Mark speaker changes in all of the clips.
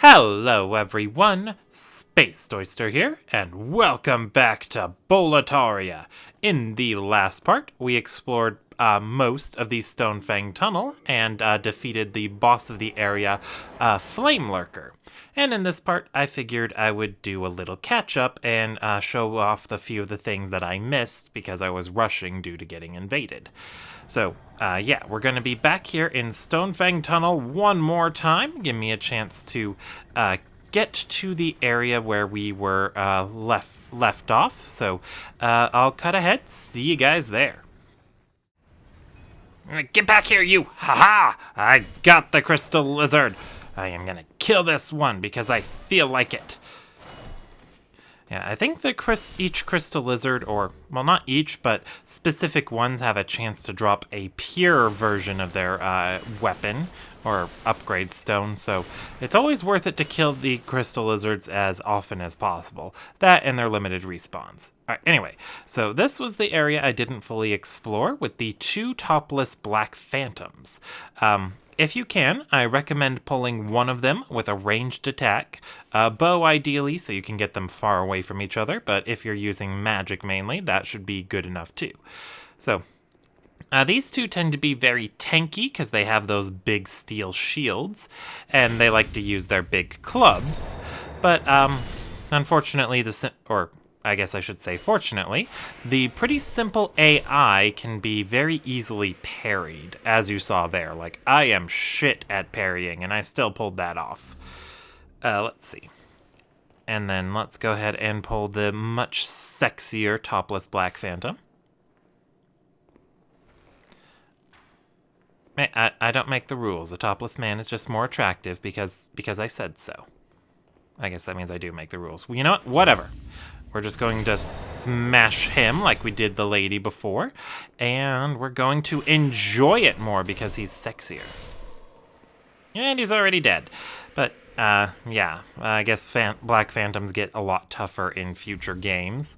Speaker 1: Hello everyone, Space Oyster here, and welcome back to Boletaria. In the last part, we explored most of the Stonefang Tunnel and defeated the boss of the area, Flame Lurker. And in this part, I figured I would do a little catch-up and show off the few of the things that I missed because I was rushing due to getting invaded. So, yeah, we're going to be back here in Stonefang Tunnel one more time. Give me a chance to get to the area where we were left off. So, I'll cut ahead. See you guys there. Get back here, you! Haha! I got the crystal lizard. I am going to kill this one because I feel like it. Yeah, I think that each crystal lizard, or, well, not each, but specific ones have a chance to drop a pure version of their weapon or upgrade stone, so it's always worth it to kill the crystal lizards as often as possible. That and their limited respawns. Alright, anyway, so this was the area I didn't fully explore with the two topless black phantoms. If you can, I recommend pulling one of them with a ranged attack, a bow ideally so you can get them far away from each other, but if you're using magic mainly, that should be good enough too. So, these two tend to be very tanky because they have those big steel shields, and they like to use their big clubs, but unfortunately, I guess I should say fortunately, the pretty simple AI can be very easily parried, as you saw there. Like, I am shit at parrying, and I still pulled that off. Let's see. And then let's go ahead and pull the much sexier topless black phantom. I don't make the rules. A topless man is just more attractive because I said so. I guess that means I do make the rules. Well, you know what? Whatever. We're just going to smash him like we did the lady before, and we're going to enjoy it more because he's sexier. And he's already dead. But, yeah, I guess Black Phantoms get a lot tougher in future games.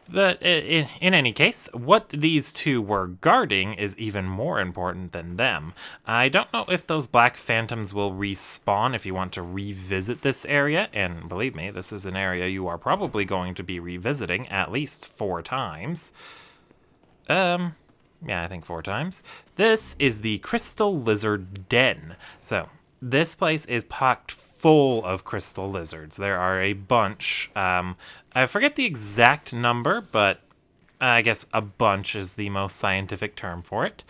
Speaker 1: But in any case, what these two were guarding is even more important than them. I don't know if those Black Phantoms will respawn if you want to revisit this area, and believe me, this is an area you are probably going to be revisiting at least 4 times. Yeah, I think 4 times. This is the Crystal Lizard Den. So, this place is packed full of crystal lizards. There are a bunch. I forget the exact number, but I guess a bunch is the most scientific term for it.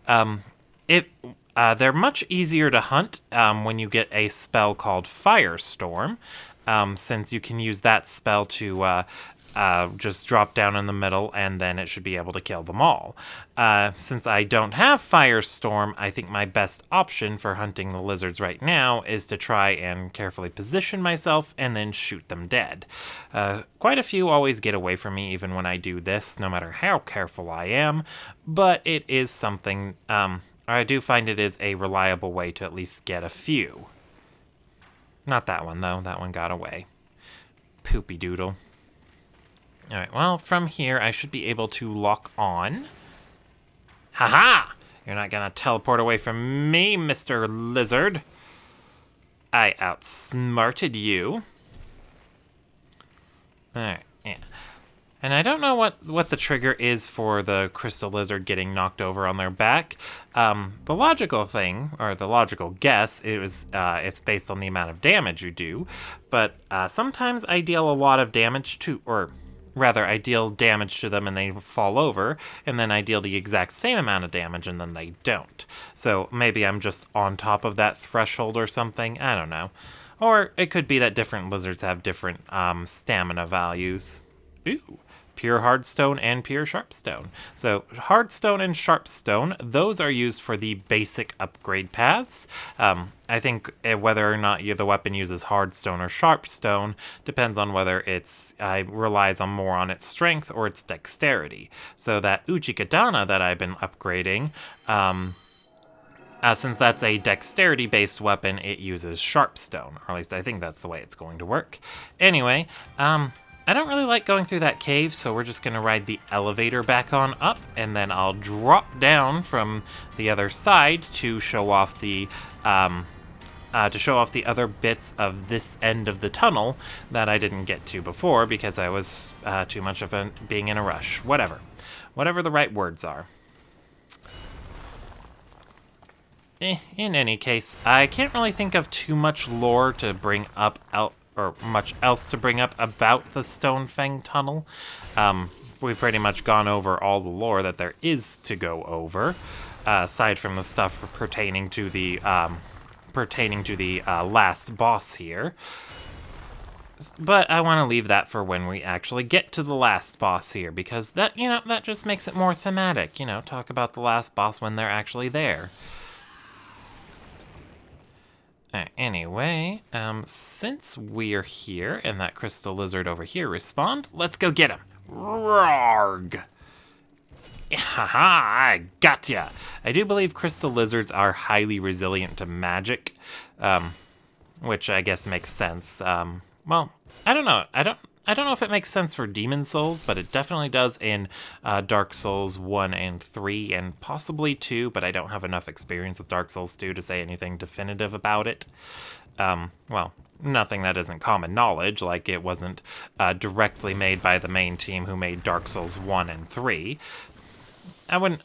Speaker 1: They're much easier to hunt when you get a spell called Firestorm, since you can use that spell to just drop down in the middle, and then it should be able to kill them all. Since I don't have Firestorm, I think my best option for hunting the lizards right now is to try and carefully position myself and then shoot them dead. Quite a few always get away from me even when I do this, no matter how careful I am, but it is something, I do find it is a reliable way to at least get a few. Not that one, though. That one got away. Poopy doodle. Alright, well, from here, I should be able to lock on. Haha! You're not gonna teleport away from me, Mr. Lizard. I outsmarted you. Alright, yeah. And I don't know what the trigger is for the crystal lizard getting knocked over on their back. The logical thing, or the logical guess, it's based on the amount of damage you do. But sometimes I deal a lot of damage to, or rather, I deal damage to them and they fall over, and then I deal the exact same amount of damage and then they don't. So maybe I'm just on top of that threshold or something, I don't know. Or it could be that different lizards have different stamina values. Ooh. Pure Hardstone and Pure Sharpstone. So Hardstone and Sharpstone, those are used for the basic upgrade paths. I think whether or not the weapon uses Hardstone or Sharpstone depends on whether it relies more on its strength or its dexterity. So that Uchikatana that I've been upgrading, since that's a dexterity-based weapon, it uses Sharpstone, or at least I think that's the way it's going to work. Anyway, I don't really like going through that cave, so we're just going to ride the elevator back on up, and then I'll drop down from the other side to show off the to show off the other bits of this end of the tunnel that I didn't get to before because I was too much of being in a rush. Whatever the right words are. In any case, I can't really think of too much lore to bring up or much else to bring up about the Stonefang Tunnel. We've pretty much gone over all the lore that there is to go over, aside from the stuff pertaining to the last boss here. But I want to leave that for when we actually get to the last boss here, because that just makes it more thematic. Talk about the last boss when they're actually there. Anyway, since we're here and that crystal lizard over here respawned, let's go get him. Roarg! Haha, I gotcha! I do believe crystal lizards are highly resilient to magic, which I guess makes sense. Well, I don't know. I don't know if it makes sense for Demon Souls, but it definitely does in Dark Souls 1 and 3, and possibly 2, but I don't have enough experience with Dark Souls 2 to say anything definitive about it. Well, nothing that isn't common knowledge, like it wasn't directly made by the main team who made Dark Souls 1 and 3. I wouldn't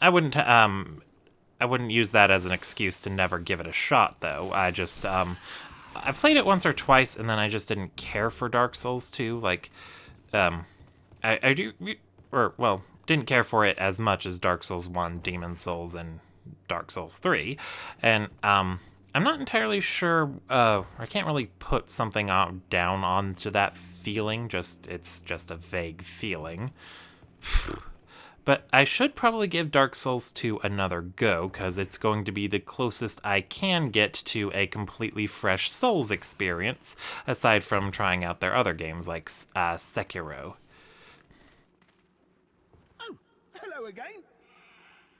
Speaker 1: use that as an excuse to never give it a shot, though. I played it once or twice, and then I just didn't care for Dark Souls 2. Didn't care for it as much as Dark Souls 1, Demon Souls, and Dark Souls 3. And I'm not entirely sure. I can't really put something down onto that feeling. It's just a vague feeling. But I should probably give Dark Souls 2 another go, because it's going to be the closest I can get to a completely fresh Souls experience, aside from trying out their other games like Sekiro.
Speaker 2: Oh, hello again.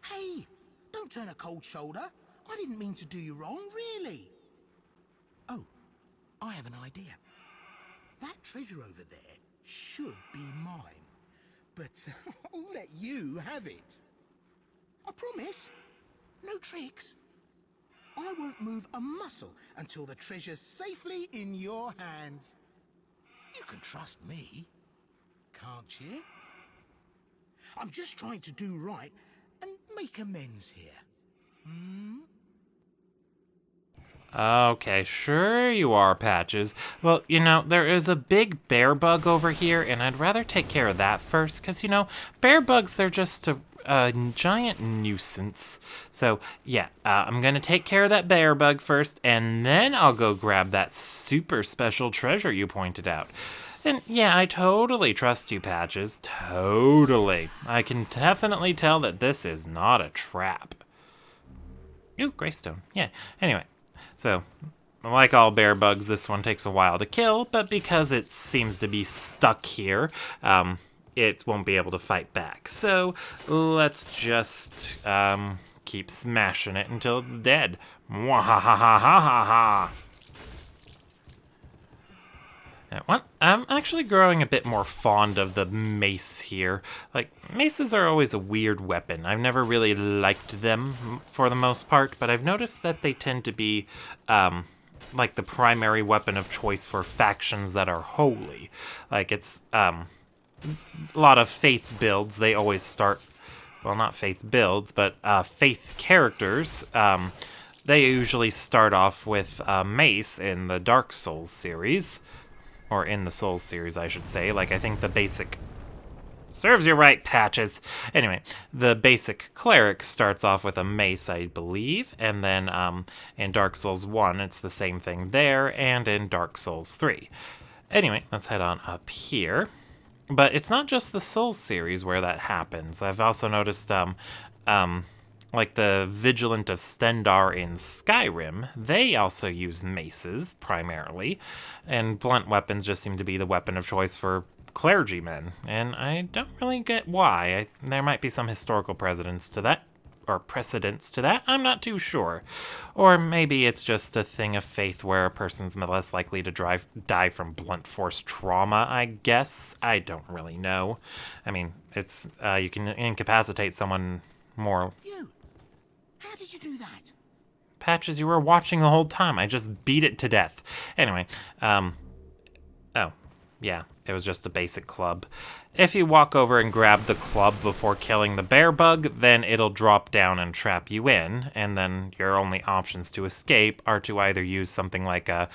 Speaker 2: Hey, don't turn a cold shoulder. I didn't mean to do you wrong, really. Oh, I have an idea. That treasure over there should be mine. But I'll let you have it. I promise. No tricks. I won't move a muscle until the treasure's safely in your hands. You can trust me, can't you? I'm just trying to do right and make amends here.
Speaker 1: Okay, sure you are, Patches. Well, there is a big bear bug over here, and I'd rather take care of that first, because, bear bugs, they're just a giant nuisance. So, yeah, I'm going to take care of that bear bug first, and then I'll go grab that super special treasure you pointed out. And, yeah, I totally trust you, Patches. Totally. I can definitely tell that this is not a trap. Ooh, Greystone. Yeah, anyway. So, like all bear bugs, this one takes a while to kill, but because it seems to be stuck here, it won't be able to fight back. So, let's just keep smashing it until it's dead. Mwahahahahaha! I'm actually growing a bit more fond of the mace here. Maces are always a weird weapon. I've never really liked them for the most part, but I've noticed that they tend to be, the primary weapon of choice for factions that are holy. It's, a lot of faith builds, they always start, well, not faith builds, but, faith characters, they usually start off with a mace in the Dark Souls series. Or in the Souls series, I should say. I think the basic... Serves you right, Patches. Anyway, the basic cleric starts off with a mace, I believe. And then in Dark Souls 1, it's the same thing there. And in Dark Souls 3. Anyway, let's head on up here. But it's not just the Souls series where that happens. I've also noticed... the Vigilant of Stendarr in Skyrim, they also use maces, primarily, and blunt weapons just seem to be the weapon of choice for clergymen, and I don't really get why. There might be some historical precedents to that, I'm not too sure. Or maybe it's just a thing of faith where a person's less likely to die from blunt force trauma, I guess. I don't really know. I mean, it's, you can incapacitate someone more...
Speaker 2: You! How did you do that?
Speaker 1: Patches, you were watching the whole time. I just beat it to death. Anyway, oh, yeah, it was just a basic club. If you walk over and grab the club before killing the bear bug, then it'll drop down and trap you in, and then your only options to escape are to either use something like a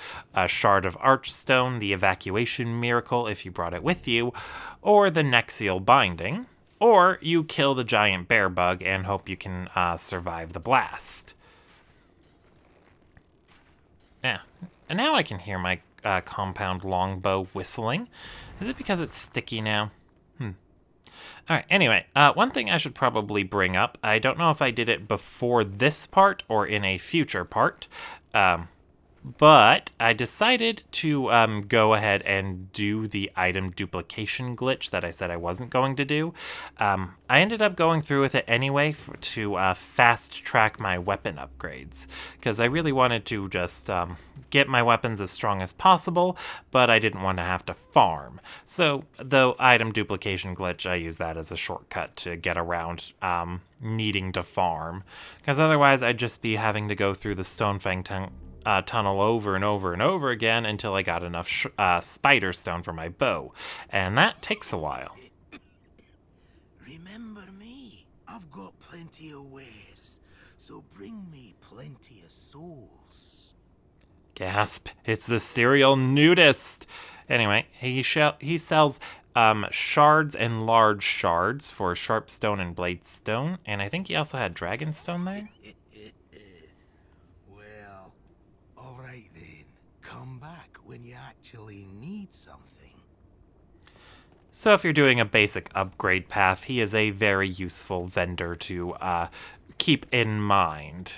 Speaker 1: shard of archstone, the evacuation miracle if you brought it with you, or the Nexial binding, or you kill the giant bear bug and hope you can survive the blast. Yeah, and now I can hear my compound longbow whistling. Is it because it's sticky now? Alright, anyway, one thing I should probably bring up, I don't know if I did it before this part or in a future part, but I decided to go ahead and do the item duplication glitch that I said I wasn't going to do. I ended up going through with it anyway to fast track my weapon upgrades, because I really wanted to just get my weapons as strong as possible, but I didn't want to have to farm. So the item duplication glitch, I use that as a shortcut to get around needing to farm, because otherwise I'd just be having to go through the Stonefang tunnel over and over and over again until I got enough spider stone for my bow, and that takes a while.
Speaker 2: Remember me? I've got plenty of wares, so bring me plenty of souls.
Speaker 1: Gasp, it's the serial nudist! Anyway, he sells shards and large shards for sharpstone and bladestone, and I think he also had dragonstone there?
Speaker 2: Well, alright then. Come back when you actually need something.
Speaker 1: So if you're doing a basic upgrade path, he is a very useful vendor to keep in mind,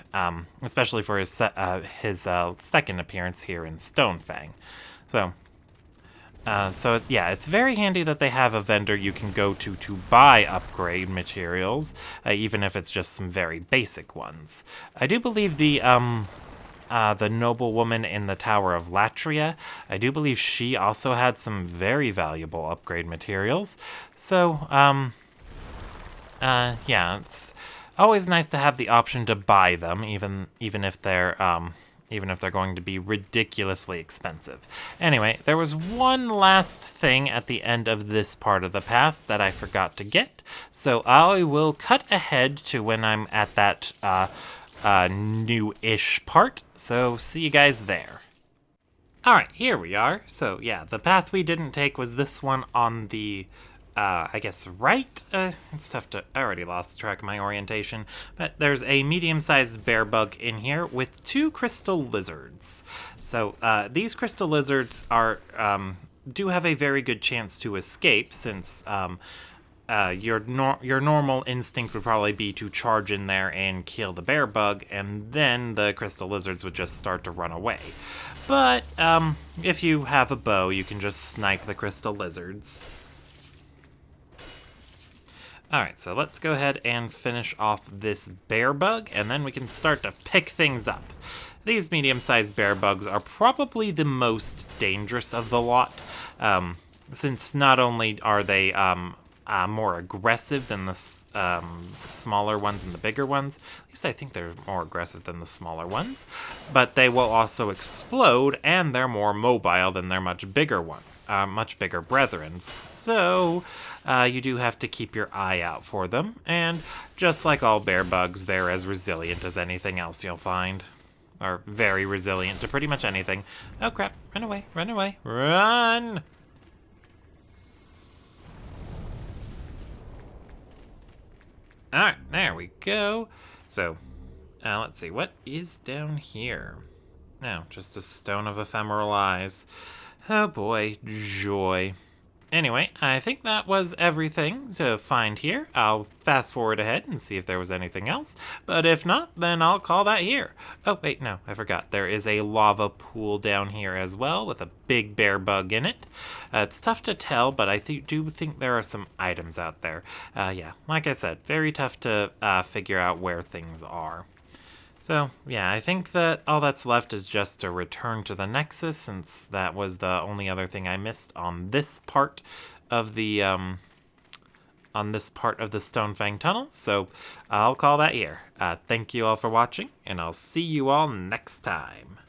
Speaker 1: especially for his second appearance here in Stonefang. So it's very handy that they have a vendor you can go to buy upgrade materials, even if it's just some very basic ones. I do believe the noblewoman in the Tower of Latria, I do believe she also had some very valuable upgrade materials. So, yeah, it's always nice to have the option to buy them, even if they're going to be ridiculously expensive. Anyway, there was one last thing at the end of this part of the path that I forgot to get, so I will cut ahead to when I'm at that new-ish part, so see you guys there. Alright, here we are. So yeah, the path we didn't take was this one on the I guess right? It's tough to, I already lost track of my orientation, but there's a medium-sized bear bug in here with 2 crystal lizards. So these crystal lizards are do have a very good chance to escape, since your normal instinct would probably be to charge in there and kill the bear bug, and then the crystal lizards would just start to run away. But if you have a bow, you can just snipe the crystal lizards. Alright, so let's go ahead and finish off this bear bug, and then we can start to pick things up. These medium-sized bear bugs are probably the most dangerous of the lot, since not only are they more aggressive than the smaller ones and the bigger ones, at least I think they're more aggressive than the smaller ones, but they will also explode, and they're more mobile than their much bigger brethren. So you do have to keep your eye out for them, and just like all bear bugs, they're as resilient as anything else you'll find. Or very resilient to pretty much anything. Oh crap, run away, run away, run! Alright, there we go. So, let's see, what is down here? No, just a stone of ephemeral eyes. Oh boy, joy. Anyway, I think that was everything to find here. I'll fast forward ahead and see if there was anything else, but if not, then I'll call that here. Oh, wait, no, I forgot. There is a lava pool down here as well with a big bear bug in it. It's tough to tell, but I do think there are some items out there. Yeah, like I said, very tough to figure out where things are. So, yeah, I think that all that's left is just to return to the Nexus, since that was the only other thing I missed on this part of the on this part of the Stonefang Tunnels, so I'll call that here. Thank you all for watching, and I'll see you all next time.